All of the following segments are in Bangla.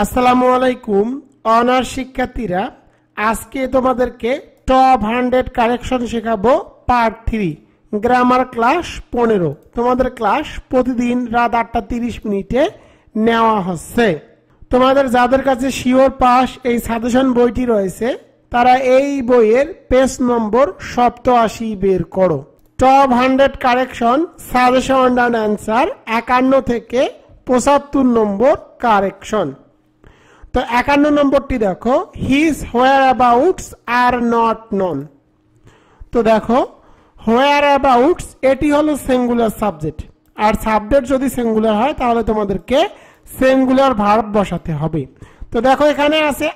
আসসালামু আলাইকুম অনার্স শিক্ষার্থীরা, আজকে তোমাদেরকে টপ 100 কারেকশন শেখাবো পার্ট 3 গ্রামার ক্লাস 15। তোমাদের ক্লাস প্রতিদিন রাত 8:30 নেওয়া হচ্ছে। তোমাদের যাদের কাছে শিওর পাস এই সাজেশন বইটি রয়েছে তারা এই বইয়ের পেজ নম্বর 87 বের করো। Top 100 correction suggestion and answer 51 থেকে 75 নম্বর কারেকশন। তো 51 নম্বরটি দেখো, his whereabouts are not known। তো দেখো whereabouts এটি হলো সিঙ্গুলার সাবজেক্ট, আর সাবজেক্ট যদি সিঙ্গুলার হয় তাহলে তোমাদেরকে সিঙ্গুলার ভার্ব বসাতে হবে। তো দেখো এখানে আছে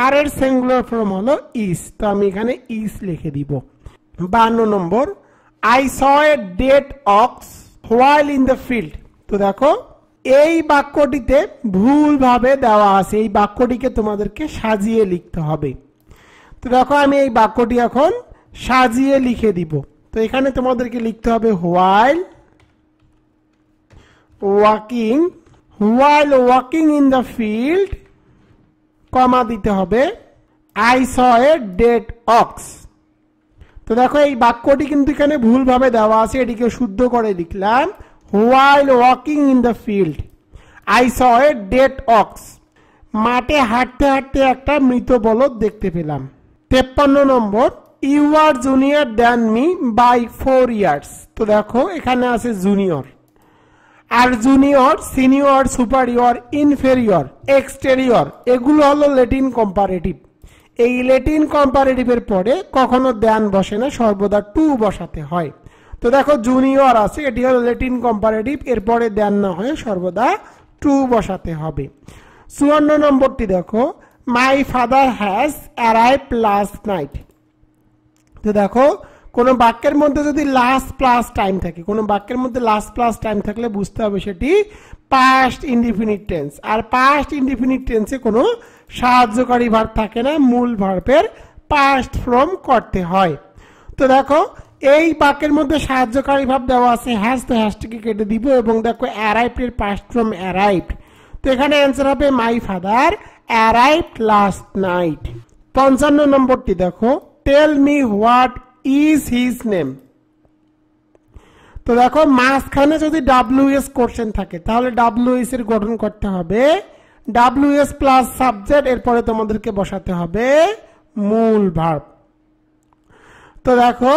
আর এর সিঙ্গুলার ফর্ম হলো ইজ, তো আমি এখানে ইজ লিখে দিব। 52 নম্বর, I saw a dead ox while in the field. তো দেখো এই বাক্যটিতে ভুলভাবে দেওয়া আছে, এই বাক্যটিকে তোমাদেরকে সাজিয়ে লিখতে হবে। তো দেখো আমি এই বাক্যটি এখন সাজিয়ে লিখে দিব। তো এখানে তোমাদেরকে লিখতে হবে while walking in the field, comma দিতে হবে I saw a dead ox. তো দেখো এই বাক্যটি কিন্তু এখানে ভুলভাবে দেওয়া আছে, এটিকে শুদ্ধ করে লিখলাম while walking in the field I saw a dead ox। মাঠে হাঁটতে হাঁটতে একটা মৃত বলদ দেখতে পেলাম। 53 নম্বর, you are junior than me by 4 years। তো দেখো এখানে আছে জুনিয়র, আর junior, senior, superior, inferior, exterior এগুলো হলো ল্যাটিন কম্পারেটিভ। এই ল্যাটিন কম্পারেটিভের পরে কখনো দ্যান বসে না, সর্বদা টু বসাতে হয়। তো দেখো জুনিয়র আছে, এটি হলো ল্যাটিন কম্পারেটিভ, এরপরে দেন না হয়ে সর্বদা টু বসাতে হবে। 54 নম্বরটি দেখো, my father has arrived last night. তো দেখো কোন বাক্যের মধ্যে যদি লাস্ট প্লাস টাইম থাকে, কোন বাক্যের মধ্যে লাস্ট প্লাস টাইম থাকলে বুঝতে হবে সেটি পাস্ট ইনডিফিনিট টেন্স, আর পাস্ট ইনডিফিনিট টেন্সে কোনো সাহায্যকারী ভার্ব থাকে না, মূল ভার্বের পাস্ট ফর্ম করতে হয়। তো দেখো এই বাক্যের মধ্যে সাহায্যকারী ভাব দেওয়া আছে হ্যাজ, তো হ্যাজটিকে কেটে দিব এবং দেখো অ্যারাইভড এর পাস্ট ফর্ম অ্যারাইভড। তো এখানে অ্যান্সার হবে my father arrived last night. 55 নম্বরটি দেখো, tell me what is his name. তো দেখো মাঝখানে যদি WS কোশ্চেন থাকে তাহলে WS এর গঠন করতে হবে WS প্লাস সাবজেক্ট, এরপরে তোমাদেরকে বসাতে হবে মূল ভার্ব। তো দেখো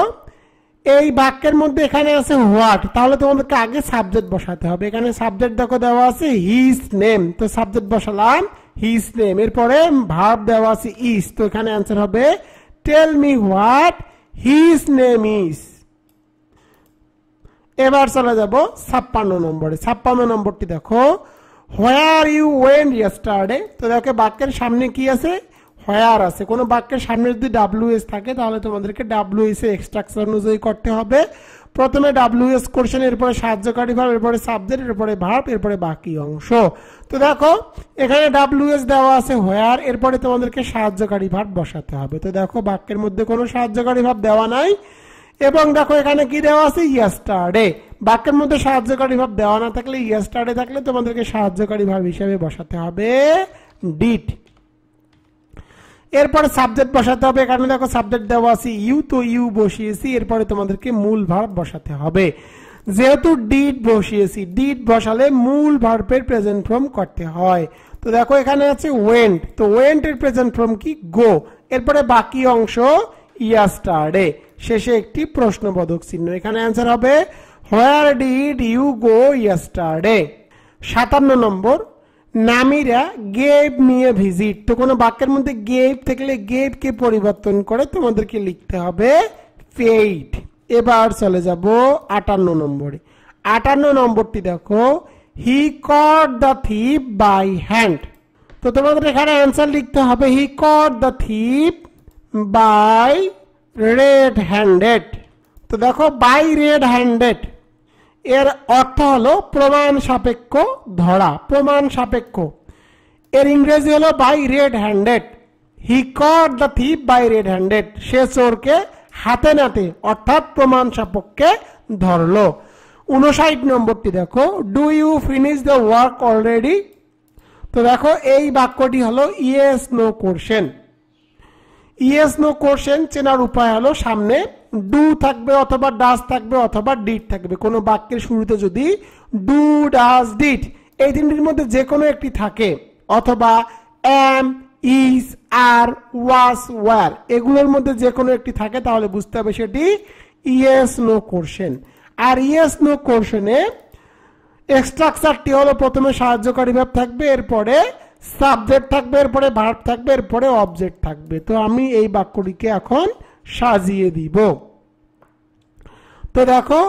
এই বাক্যের মধ্যে এখানে আছে হোয়াট, তাহলে তোমাদেরকে আগে সাবজেক্ট বসাতে হবে। এখানে সাবজেক্ট দেখো দেওয়া আছে হিজ নেম, তো সাবজেক্ট বসালাম হিজ নেম, এরপরে ভার্ব দেওয়া আছে ইজ, তো এখানে অ্যান্সার হবে tell me what his name is. এবার চলে যাব 56 নম্বরে। 56 নম্বরটি দেখো, হোয়ার ইউ ওয়েন্ট ইয়েস্টারডে। তো দেখো বাক্যের সামনে কি আছে, হোয়ার আছে। কোন বাক্যের সামনে যদি WS থাকে তাহলে তোমাদেরকে WS এর এক্সট্রাকশন অনুযায়ী করতে হবে। প্রথমে WS কোশ্চেন, এরপরে সাহায্যকারী ভার্ব, এরপরে সাবজেক্ট, এরপরে ভার্ব, এরপরে বাকি অংশ। তো দেখো এখানে WS দেওয়া আছে হোয়ার, এরপরে তোমাদেরকে সাহায্যকারী ভার্ব বসাতে হবে। তো দেখো বাক্যের মধ্যে কোনো সাহায্যকারী ভার্ব দেওয়া নাই, এবং দেখো এখানে কি দেওয়া আছে ইয়েস্টারডে। বাক্যের মধ্যে সাহায্যকারী ভার্ব দেওয়া না থাকলে, ইয়েস্টারডে থাকলে তোমাদেরকে সাহায্যকারী ভার্ব হিসেবে বসাতে হবে ডিড। এরপরে সাবজেক্ট বসাতে হবে। এখানে দেখো সাবজেক্ট দেওয়া আছে ইউ, তো ইউ বসিয়েছি, এরপরে তোমাদেরকে মূল ভার্ব বসাতে হবে। যেহেতু ডিড বসিয়েছি, ডিড বসালে মূল ভার্বের প্রেজেন্ট ফর্ম করতে হয়। তো দেখো এখানে আছে ওয়েন্ট, তো ওয়েন্ট এর প্রেজেন্ট ফর্ম কি গো, এরপরে বাকি অংশ ইয়েস্টারডে, শেষে একটি প্রশ্নবোধক চিহ্ন। এখানে অ্যান্সার হবে where did you go yesterday. 57 number, Namira gave me a visit. তো কোনো বাক্যের মধ্যে গেভ থাকলে গেভ কে পরিবর্তন করে তোমাদেরকে লিখতে হবে পেইড। এবার চলে যাব 58 নম্বরে। 58 নম্বরটি দেখো, he caught the thief by hand. তো তোমাদের এখানে অ্যান্সার লিখতে হবে he caught the thief by red handed. তো দেখো বাই রেড হ্যান্ডেড এর অর্থ হলো প্রমাণ সাপেক্ষ ধরা, প্রমাণ সাপেক্ষ। এর ইংরেজি হলো by red handed. He caught the thief by red handed, সে চোরকে হাতে নাতে অর্থাৎ প্রমাণ সাপেক্ষে ধরলো। 59 নম্বরটি দেখো, do you finish the work already. তো দেখো এই বাক্যটি হলো yes no question. Yes no question চেনার উপায় হলো সামনে ডু থাকবে অথবা ডাজ থাকবে অথবা ডিড থাকবে। কোনো বাক্যের শুরুতে যদি ডু, ডাজ, ডিড এই তিনটির মধ্যে যে কোনো একটি থাকে, অথবা am, is, are, was, were এগুলোর মধ্যে যে কোনো একটি থাকে, তাহলে বুঝতে হবে সেটি ইয়েস নো কোশ্চেন। আর ইয়েস নো কোশ্চেনে স্ট্রাকচারটি হলো প্রথমে সাহায্যকারী ভার্ব থাকবে, এরপরে সাবজেক্ট থাকবে, এরপরে ভার্ব থাকবে, এরপরে অবজেক্ট থাকবে। তো আমি এই বাক্যটিকে এখন সাজিয়ে দিব। তো দেখো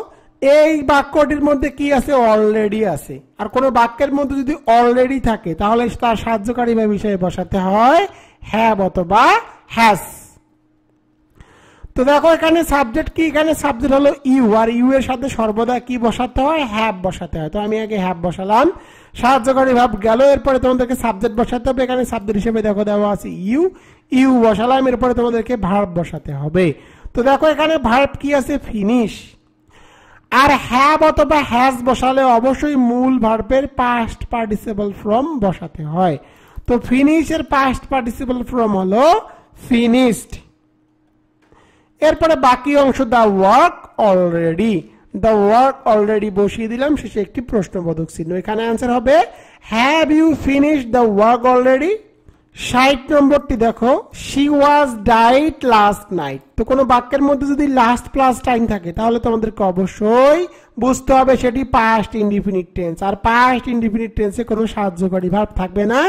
এই বাক্যটির মধ্যে কি আছে? অলরেডি আছে। আর কোন বাক্যের মধ্যে যদি অলরেডি থাকে তাহলে তার সাহায্যকারী ভার্ব হিসেবে বসাতে হয় হ্যাভ অথবা হ্যাজ। তো দেখো এখানে সাবজেক্ট কি? এখানে সাবজেক্ট হলো ইউ, আর ইউ এর সাথে সর্বদা কি বসাতে হয়? হ্যাভ বসাতে হয়। তো আমি আগে হ্যাভ বসালাম, সাহায্যকারী ভার্ব গেল, এরপরে তোমাদেরকে সাবজেক্ট বসাতে হবে। এখানে সাবজেক্ট হিসেবে দেখো দেওয়া আছে ইউ, ইউ বসালাম, এরপরে তোমাদেরকে ভার্ব বসাতে হবে। তো দেখো এখানে ভার্ব কি আছে? ফিনিশ। আর হ্যাভ অথবা হ্যাজ বসালে অবশ্যই মূল ভার্বের পাস্ট পার্টিসিপল ফর্ম বসাতে হয়। তো ফিনিশ এর পাস্ট পার্টিসিপল ফর্ম হলো ফিনিশড। এরপরে বাকি অংশ the work already, the work already বসিয়ে দিলাম, শেষে একটি প্রশ্নবোধক চিহ্ন। এখানে অ্যান্সার হবে have you finished the work already. 60 নম্বরটি দেখো, she was died last night. তো কোনো বাক্যের মধ্যে যদি লাস্ট প্লাস টাইম থাকে তাহলে তোমাদেরকে অবশ্যই বুঝতে হবে সেটি পাস্ট ইনডিফিনিট টেন্স। আর পাস্ট ইনডিফিনিট টেন্সে কোনো সাহায্যকারী ভার্ব থাকবে না,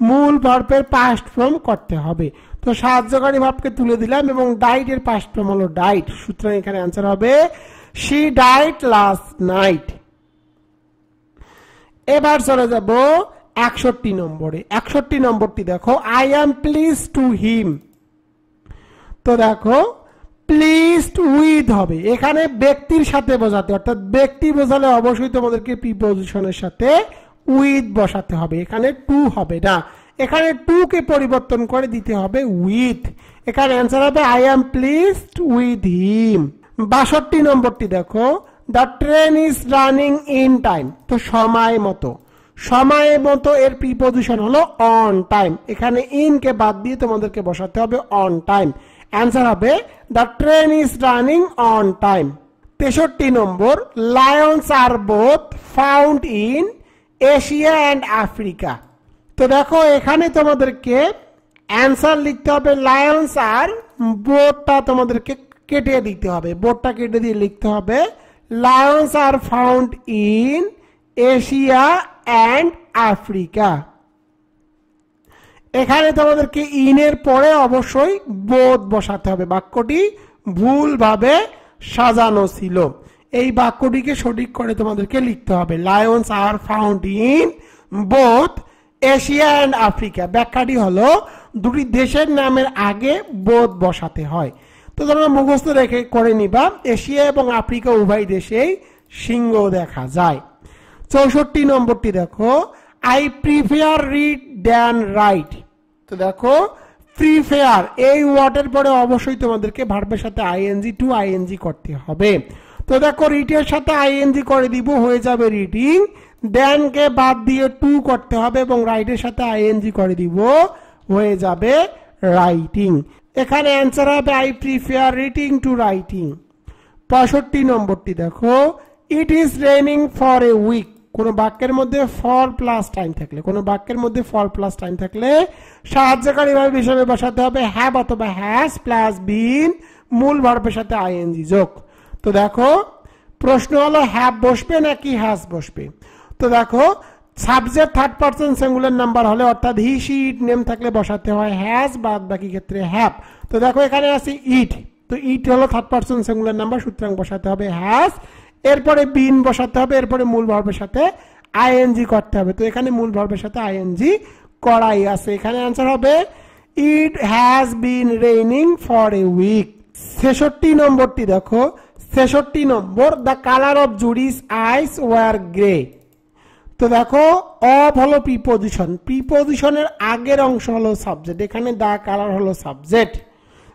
মূল ভার্বের পাস্ট ফর্ম করতে হবে। তো সাহায্যকারী ভার্বকে তুলে দিলাম এবং ডাইট এর পাস্ট ফর্ম হলো ডাইট। সুতরাং এখানে অ্যান্সার হবে শি ডাইড লাস্ট নাইট। এবার চলে যাব 61 নম্বরে। 61 নম্বরটি দেখো, I am please to him. তো দেখো প্লিজড উইথ হবে, এখানে ব্যক্তির সাথে বোঝাতে, অর্থাৎ ব্যক্তি বোঝালে অবশ্যই তোমাদেরকে প্রিপজিশনের সাথে উইথ বসাতে হবে, এখানে টু হবে না। এখানে টু কে পরিবর্তন করে দিতে হবে উইথ। এখানে অ্যান্সার হবে I am pleased with him. 62 নম্বরটি দেখো, the train is running in time. তো সময় মতো, সময় মতো এর প্রিপজিশন হলো অন টাইম। এখানে ইন কে বাদ দিয়ে তোমাদেরকে বসাতে হবে অন টাইম। অ্যান্সার হবে the train is running on time. 63 number, lions are both found in Asia and Africa. তো দেখো এখানে তোমাদেরকে অ্যান্সার লিখতে হবে লায়ন্স আর, বোথটা তোমাদেরকে কেটে দিতে হবে, বোথটা কেটে দিয়ে লিখতে হবে lions are found in Asia and Africa. এখানে তোমাদেরকে ইনের পরে অবশ্যই বোথ বসাতে হবে, বাক্যটি ভুলভাবে সাজানো ছিল। এই বাক্যটিকে সঠিক করে তোমাদেরকে লিখতে হবে lions are found in both Asia and Africa. ব্যাখ্যাটি হলো দুটি দেশের নামের আগে বোথ বসাতে হয়। তো তোমরা মুখস্থ রেখে করে নিবা, এশিয়া এবং আফ্রিকা উভয় দেশেই সিংহ দেখা যায়। 64 নম্বরটি দেখো, I prefer read than right. তো দেখো প্রিফেয়ার এই ওয়ার্ডের পরে অবশ্যই তোমাদেরকে ভার্বের সাথে আইএনজি টু আইএনজি করতে হবে। তো দেখো রিডের সাথে আইএনজি করে দিব, হয়ে যাবে রিডিং। দেন কে বাদ দিয়ে টু করতে হবে এবং রাইটের সাথে আইএনজি করে দিব, হয়ে যাবে রাইটিং। এখানে অ্যান্সার হবে I prefer reading to writing. 65 নম্বরটি দেখো, it is raining for a week. কোন বাক্যের মধ্যে ফর প্লাস টাইম থাকলে, কোন বাক্যের মধ্যে ফর প্লাস টাইম থাকলে সাহায্যকারী ভার্ব হিসেবে বসাতে হবে হ্যাভ অথবা হ্যাজ প্লাস বিন, মূল ভার্বের সাথে আইএনজি যোগ। তো দেখো প্রশ্ন হলো হ্যাভ বসবে নাকি হ্যাজ বসবে। তো দেখো subject third person singular number হলে, অর্থাৎ হি সি ইট নেম থাকলে বসাতে হয় হ্যাজ, বাদ বাকি ক্ষেত্রে হ্যাভ। তো দেখো এখানে আছে ইট, তো ইট হলো থার্ড পারসন সিঙ্গুলার নাম্বার, সুতরাং বসাতে হবে হ্যাজ, এরপরে বিন বসাতে হবে, এরপরে মূল ভার্বের সাথে আইএনজি করতে হবে। তো এখানে মূল ভার্বের সাথে আইএনজি করাই আছে। এখানে অ্যান্সার হবে it has been raining for a week. 66 নম্বরটি দেখো, 66 নম্বর, the colour of Judith's eyes were grey. তো দেখো অফ হলো প্রিপজিশন, প্রিপজিশনের আগের অংশ হলো সাবজেক্ট, এখানে দ্য কালার হলো সাবজেক্ট।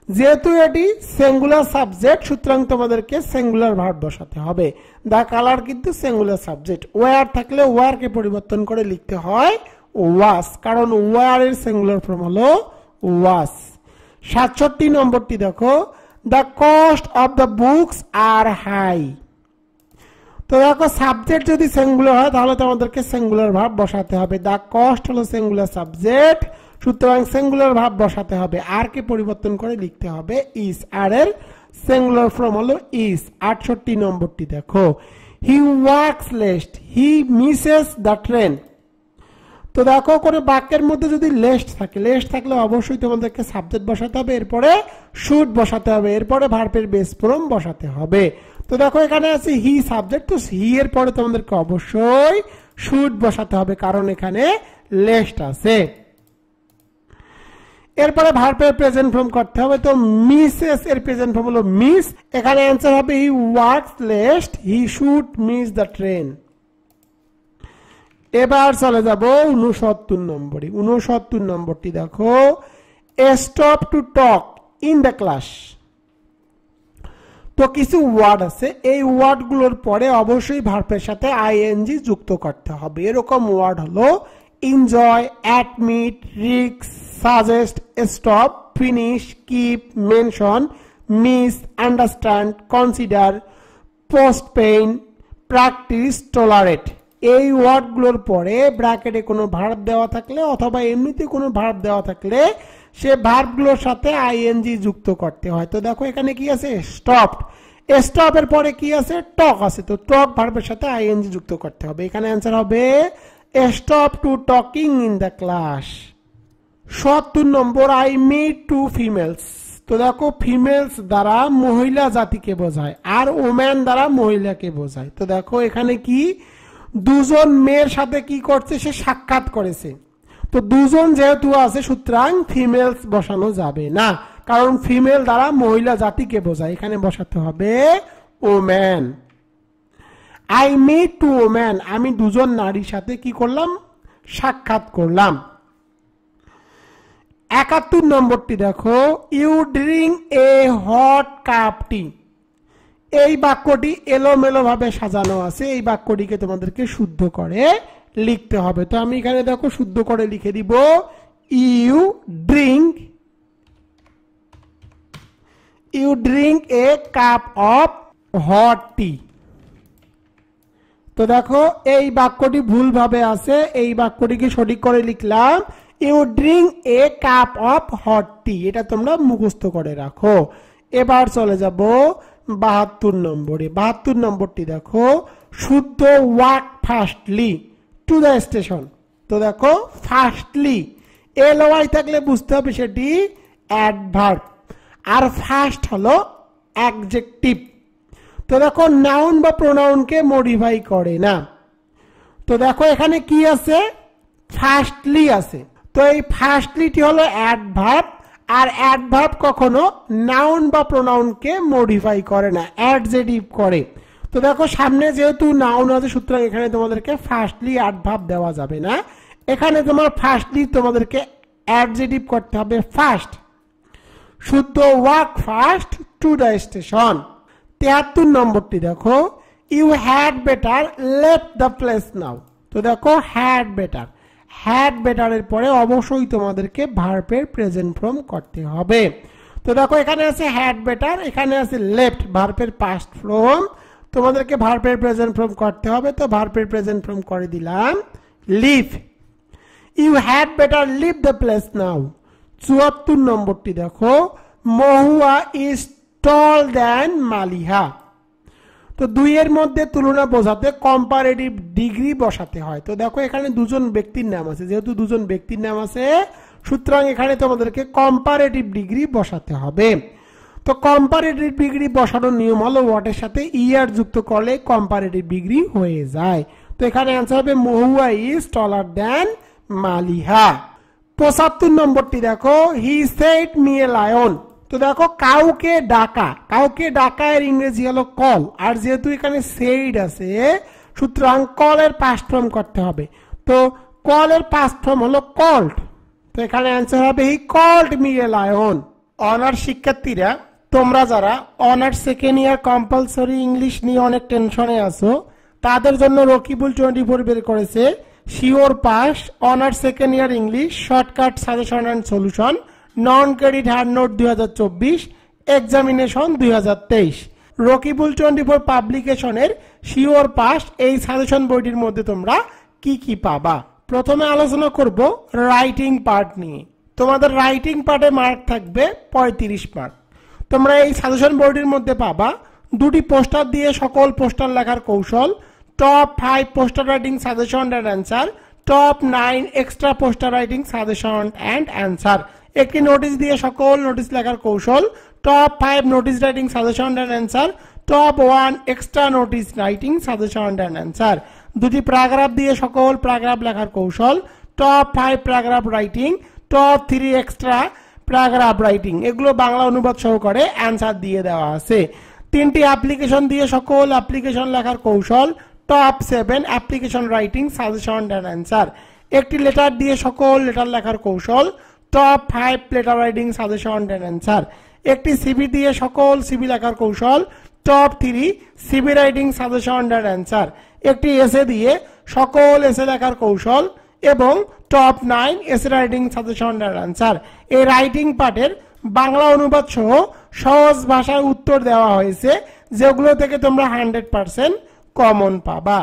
যেহেতু এটি সিঙ্গুলার সাবজেক্ট সুতরাং তোমাদেরকে সিঙ্গুলার ভার্ব বসাতে হবে। দ্য কালার কিন্তু সিঙ্গুলার সাবজেক্ট, ওয়ার থাকলে ওয়ার কে পরিবর্তন করে লিখতে হয় ওয়াস, কারণ ওয়ার এর সিঙ্গুলার ফর্ম হলো ওয়াস। 67 নম্বরটি দেখো, the cost of the books are high. তো দেখো সাবজেক্ট যদি সিঙ্গুলার হয় তাহলে তোমাদেরকে সিঙ্গুলার ভার্ব বসাতে হবে। দ্য কস্ট হলো সিঙ্গুলার সাবজেক্ট, সুতরাং সিঙ্গুলার ভার্ব বসাতে হবে, আর কে পরিবর্তন করে লিখতে হবে ইজ, আর এর সিঙ্গুলার ফর্ম হলো ইজ। 68 নম্বরটি দেখো, he works late, he misses the train. তো দেখো কোনো বাক্যের মধ্যে যদি লেস্ট থাকে, লেস্ট থাকলে অবশ্যই তোমাদেরকে সাবজেক্ট বসাতে হবে, এরপরে শুড বসাতে হবে, এরপরে ভার্বের বেস ফর্ম বসাতে হবে। তো দেখো এখানে আছে হি সাবজেক্ট, তো হি এর পরে তোমাদেরকে অবশ্যই শুড বসাতে হবে, কারণ এখানে লেস্ট আছে। এরপরে ভার্বের প্রেজেন্ট ফর্ম করতে হবে। তো মিসেস এর প্রেজেন্ট ফর্ম হলো মিস, এখানে অ্যান্সার হবে he works late, he should miss the train. এবার চলে যাব 69 নম্বরে। 69 নম্বরটি দেখো, stop to talk in the class. তো কিছু ওয়ার্ড আছে, এই ওয়ার্ডগুলোর পরে অবশ্যই ভার্বের সাথে আইএনজি যুক্ত করতে হবে। এরকম ওয়ার্ড হলো enjoy, admit, risk, suggest, stop, finish, keep, mention, miss, understand, consider, postpone, practise, tolerate. এই ওয়ার্ডগুলোর পরে ব্র্যাকেটে কোনো ভার্ব দেওয়া থাকলে অথবা এমনিতে কোনো ভার্ব দেওয়া থাকলে সে ভার্বগুলোর সাথে আইএনজি যুক্ত করতে হয়। তো দেখো এখানে কি আছে, স্টপড, স্টপের পরে কি আছে, টক আছে, তো টক ভার্বের সাথে আইএনজি যুক্ত করতে হবে। এখানে অ্যান্সার হবে stop to talking in the class. 70 number, I meet two females. তো দেখো ফিমেলস দ্বারা মহিলা জাতিকে বোঝায়, আর ওম্যান দ্বারা মহিলাকে বোঝায়। তো দেখো এখানে কি, দুজন মেয়ের সাথে কি করছে, সে সাক্ষাৎ করেছে। তো দুজন যেহেতু আছে সুতরাং ফিমেলস বসানো যাবে না, কারণ ফিমেল দ্বারা মহিলা জাতিকে বোঝায়, এখানে বসাতে হবে woman. I meet two woman, আমি দুজন নারীর সাথে কি করলাম, সাক্ষাৎ করলাম। 71 নম্বরটি দেখো, you drink a hot cup tea. এই বাক্যটি এলোমেলো ভাবে সাজানো আছে, এই বাক্যটিকে তোমাদেরকে শুদ্ধ করে লিখতে হবে। তো আমি এখানে দেখো শুদ্ধ করে লিখে দিব, you drink a cup of hot tea. তো দেখো এই বাক্যটি ভুল ভাবে আছে, এই বাক্যটিকে সঠিক করে লিখলাম, you drink a cup of hot tea. এটা তোমরা মুখস্থ করে রাখো। এবার চলে যাব 72 নম্বরে। 72 নম্বরটি দেখো, শুদ্ধ walk fastly two the station. তো দেখো ফাস্টলি এলওয়াই থাকলে বুঝতে হবে সেটি অ্যাডভার্ব, আর ফাস্ট হলো অ্যাডজেক্টিভ। তো দেখো নাউন বা প্রোনাউনকে মডিফাই করে না। তো দেখো এখানে কি আছে, ফাস্টলি আছে। তো এই ফাস্টলিটি হলো অ্যাডভার্ব, আর অ্যাডভার্ব কখনো নাউন বা প্রোনাউনকে মডিফাই করে না, অ্যাডজেটিভ করে। তো দেখো সামনে যেহেতু নাউন আছে সুতরাং এখানে তোমাদেরকে ফার্স্টলি অ্যাডভার্ব দেওয়া যাবে না, এখানে তোমার ফার্স্টলি তোমাদেরকে অ্যাডজেটিভ করতে হবে ফার্স্ট। শুদ্ধ walk first to the station. 73 নম্বরটি দেখো, you had better left the place now. তো দেখো হ্যাড বেটারের পরে অবশ্যই তোমাদেরকে ভার্বের প্রেজেন্ট ফর্ম করতে হবে। তো দেখো এখানে আছে হ্যাড বেটার, এখানে আছে লেফট, ভার্বের পাস্ট ফর্ম, তোমাদেরকে ভার্বের প্রেজেন্ট ফর্ম করতে হবে। তো ভার্বের প্রেজেন্ট ফর্ম করে দিলাম leave. You had better leave the place now. 74 নম্বরটি দেখো, Mahua is tall than Maliha. তো দুইয়ের মধ্যে তুলনা বোঝাতে কম্পারেটিভ ডিগ্রি বসাতে হয়। তো দেখো এখানে দুজন ব্যক্তির নাম আছে, যেহেতু দুজন ব্যক্তির নাম আছে সুতরাং এখানে তোমাদেরকে কম্পারেটিভ ডিগ্রি বসাতে হবে। তো কম্পারেটিভ ডিগ্রি বসানোর নিয়ম হলো ওয়াটের সাথে ইয়ার যুক্ত করলে কম্পারেটিভ ডিগ্রি হয়ে যায়। তো এখানে অ্যান্সার হবে মহুয়া ইজ টলার দ্যান মালিহা। 75 নম্বরটি দেখো, he said me a lion. তো দেখো কাউকে ডাকা এর ইংরেজি হলো কল, আর যেহেতু এখানে সেইড আছে সুতরাং কলের পাস্ট ফর্ম করতে হবে। তো কলের পাস্ট ফর্ম হলো কল্ড। তো এখানে অ্যান্সার হবে he called me a lion. Honours শিক্ষার্থীরা, তোমরা যারা honours second year compulsory English নিয়ে অনেক টেনশনে আছো তাদের জন্য রকিবুল 24 বের করেছে sure pass honours second year English shortcut suggestion and solution non credit hard note 2024 examination 2023 Rakibul 24 পাবলিকেশনের শিওর পাস এই সাজেশন বইটির মধ্যে তোমরা কি কি পাবা। প্রথমে আলোচনা করব রাইটিং পার্ট নিয়ে। তোমাদের রাইটিং পার্টে মার্ক থাকবে 35 মার্ক। তোমরা এই সাজেশন বইটির মধ্যে পাবা দুটি পোস্টার দিয়ে সকল পোস্টার লেখার কৌশল, top 5 poster writing suggestion and answer, top 9 extra poster writing suggestion and answer, একটি নোটিশ দিয়ে সকল নোটিশ লেখার কৌশল, top 5 notice writing suggestion and answer, top 1 extra notice writing suggestion and answer, দুটি প্যারাগ্রাফ দিয়ে সকল প্যারাগ্রাফ লেখার কৌশল, top 5 paragraph writing, top 3 extra paragraph writing, এগুলো বাংলা অনুবাদ সহকারে অ্যান্সার দিয়ে দেওয়া আছে। তিনটি অ্যাপ্লিকেশন দিয়ে সকল অ্যাপ্লিকেশন লেখার কৌশল, top 7 application writing suggestion and answer, একটি লেটার দিয়ে সকল লেটার লেখার কৌশল, top 5 letter writing suggestion and answer, একটি সিভি দিয়ে সকল সিভি লেখার কৌশল, top 3 CV writing suggestion and answer, একটি এসে দিয়ে সকল এসে লেখার কৌশল এবং top 9 essay writing suggestion and answer. এই রাইটিং পার্টের বাংলা অনুবাদ সহ সহজ ভাষায় উত্তর দেওয়া হয়েছে, যেগুলো থেকে তোমরা 100% কমন পাবা।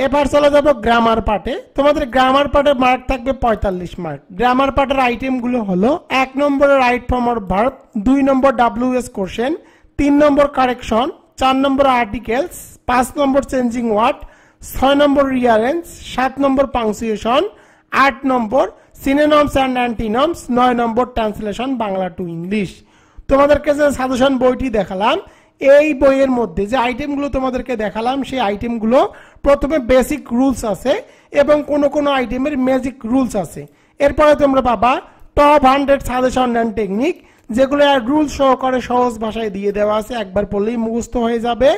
এবার চলে যাব গ্রামার পার্টে। তোমাদের গ্রামার পার্টে মার্ক থাকবে 45 মার্ক। গ্রামার পার্টের আইটেমগুলো হলো 1 নম্বরে right form or verb, 2 number WS question, 3 number correction, 4 number articles, 5 number changing word, 6 number rearrange, 7 number punctuation, 8 number synonyms and antonyms, 9 number translation Bangla to English. তোমাদেরকে যে সাজেশন বইটি দেখালাম, এই বইয়ের মধ্যে যে আইটেমগুলো তোমাদেরকে দেখালাম, সেই আইটেমগুলো প্রথমে বেসিক রুলস আছে এবং কোন কোন আইটেমের ম্যাজিক রুলস আছে। এরপরে তোমরা পাবা টপ 100 সাজেশন অ্যান্ড টেকনিক, যেগুলো রুলস সহকারে সহজ ভাষায় দিয়ে দেওয়া আছে, একবার পড়লেই মুখস্থ হয়ে যাবে।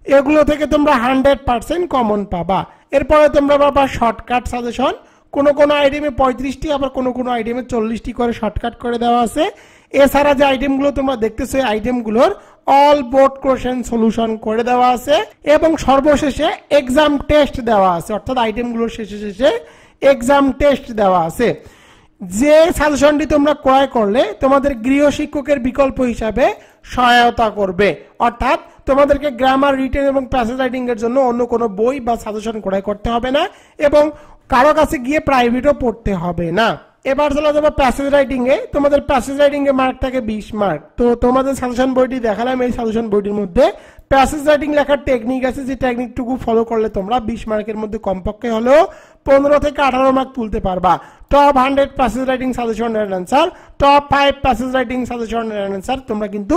এগুলো থেকে তোমরা 100% কমন পাবা। এরপরে তোমরা পাবা শর্টকাট সাজেশন, কোন কোন আইটেমে 35টি আবার কোন কোন আইটেমে 40টি করে শর্টকাট করে দেওয়া আছে। এছাড়া যে আইটেমগুলো তোমরা দেখতেছো, এই আইটেমগুলোর অল বোর্ড কোশ্চেন সলিউশন করে দেওয়া আছে এবং সর্বশেষে এক্সাম টেস্ট দেওয়া আছে, অর্থাৎ আইটেমগুলোর শেষে শেষে এক্সাম টেস্ট দেওয়া আছে। যে সাজেশনটি তোমরা ক্রয় করলে তোমাদের গৃহ শিক্ষকের বিকল্প হিসাবে সহায়তা করবে, অর্থাৎ তোমাদেরকে গ্রামার, রিটেন এবং প্যাসেজ রাইটিং এর জন্য অন্য কোনো বই বা সাজেশন ক্রয় করতে হবে না এবং কারো কাছে গিয়ে প্রাইভেটও পড়তে হবে না। এবার চলে যাবো প্যাসেজ রাইটিং এ। তোমাদের প্যাসেজ রাইটিং এ মার্ক থাকে 20 মার্ক। তো তোমাদের সাজেশন বইটি দেখালাম, এই সাজেশন বইটির মধ্যে প্যাসেজ রাইটিং লেখার টেকনিক আছে, যে টেকনিকটুকু ফলো করলে তোমরা 20 মার্কের মধ্যে কমপক্ষে হলেও 15 থেকে 18 মার্ক তুলতে পারবা। Top 100 passage writing suggestion and answer, top 5 passage writing suggestion and answer তোমরা কিন্তু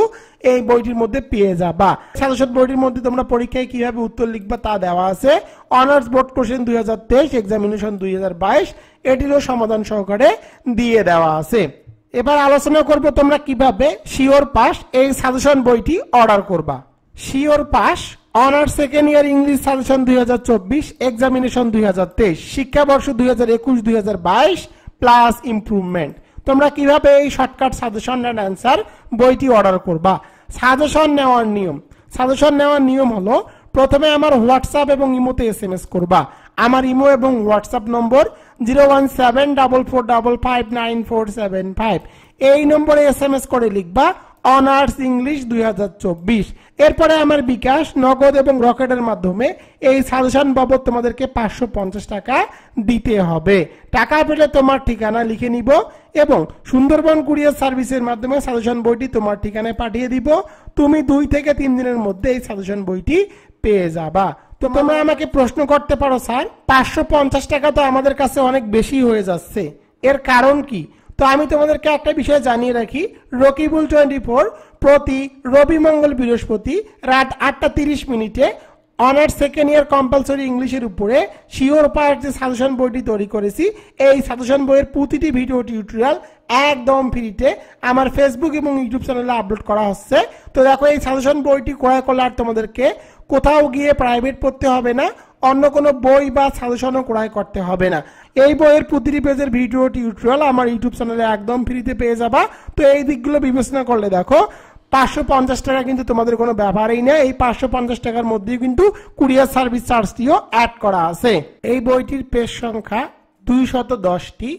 এই বইটির মধ্যে পেয়ে যাবা। সাজেশন বইটির মধ্যে তোমরা পরীক্ষায় কিভাবে উত্তর লিখবা তা দেওয়া আছে। অনার্স বোর্ড কোশ্চেন 2023, এক্সামিনেশন 2022, এটিরও সমাধান সহকারে দিয়ে দেওয়া আছে। এবার আলোচনা করব তোমরা কিভাবে শিওর পাস এই সাজেশন বইটি অর্ডার করবা। Sure pass honours second year English suggestion 2024, examination 2023, শিক্ষাবর্ষ 2021-2022 প্লাস ইমপ্রুভমেন্ট। তোমরা কিভাবে এই শর্টকাট সাজেশন এন্ড অ্যান্সার বইটি অর্ডার করবা। সাজেশন নেওয়ার নিয়ম। সাজেশন নেওয়ার নিয়ম হলো, প্রথমে আমার হোয়াটসঅ্যাপ এবং ইমোতে SMS করবা। আমার ইমো এবং হোয়াটসঅ্যাপ নম্বর 01744559475। এই নম্বরে SMS করে লিখবা অনার্স ইংলিশ 2024। এরপরে আমার বিকাশ, নগদ এবং রকেটের মাধ্যমে এই সাজেশন বাবদ তোমাদেরকে 550 টাকা দিতে হবে। টাকা পেলে তোমার ঠিকানা লিখে নিব এবং সুন্দরবন কুরিয়ার সার্ভিসের মাধ্যমে সাজেশন বইটি তোমার ঠিকানায় পাঠিয়ে দিব। তুমি 2 থেকে 3 দিনের মধ্যে এই সাজেশন বইটি পেয়ে যাবা। তো তোমরা আমাকে প্রশ্ন করতে পারো, স্যার 550 টাকা তো আমাদের কাছে অনেক বেশি হয়ে যাচ্ছে, এর কারণ কি? তো আমি তোমাদেরকে একটা বিষয় জানিয়ে রাখি, রকিবুল 24 প্রতি রবি, মঙ্গল, বৃহস্পতি রাত 8টা 30 মিনিটে অনার্স সেকেন্ড ইয়ার কম্পালসরি ইংলিশের উপরে শিওর পাস যে সাজেশন বইটি তৈরি করেছি, এই সাজেশন বইয়ের প্রতিটি ভিডিও টিউটোরিয়াল একদম ফ্রিতে আমার ফেসবুক এবং ইউটিউব চ্যানেলে আপলোড করা হচ্ছে। তো দেখো, এই সাজেশন বইটি ক্রয় করলে আর তোমাদেরকে কোথাও গিয়ে প্রাইভেট পড়তে হবে না, অন্য কোনো বই বা সাজেশনও ক্রয় করতে হবে না। এই বইয়ের প্রতিটি পেজের ভিডিও টিউটোরিয়াল আমার ইউটিউব চ্যানেলে একদম ফ্রিতে পেয়ে যাবা। তো এই দিকগুলো বিবেচনা করলে দেখো 550 টাকা কিন্তু তোমাদের কোনো ব্যাপারই না। এই 550 টাকার মধ্যেই কিন্তু কুরিয়ার সার্ভিস চার্জটিও অ্যাড করা আছে। এই বইটির পেজ সংখ্যা 210টি।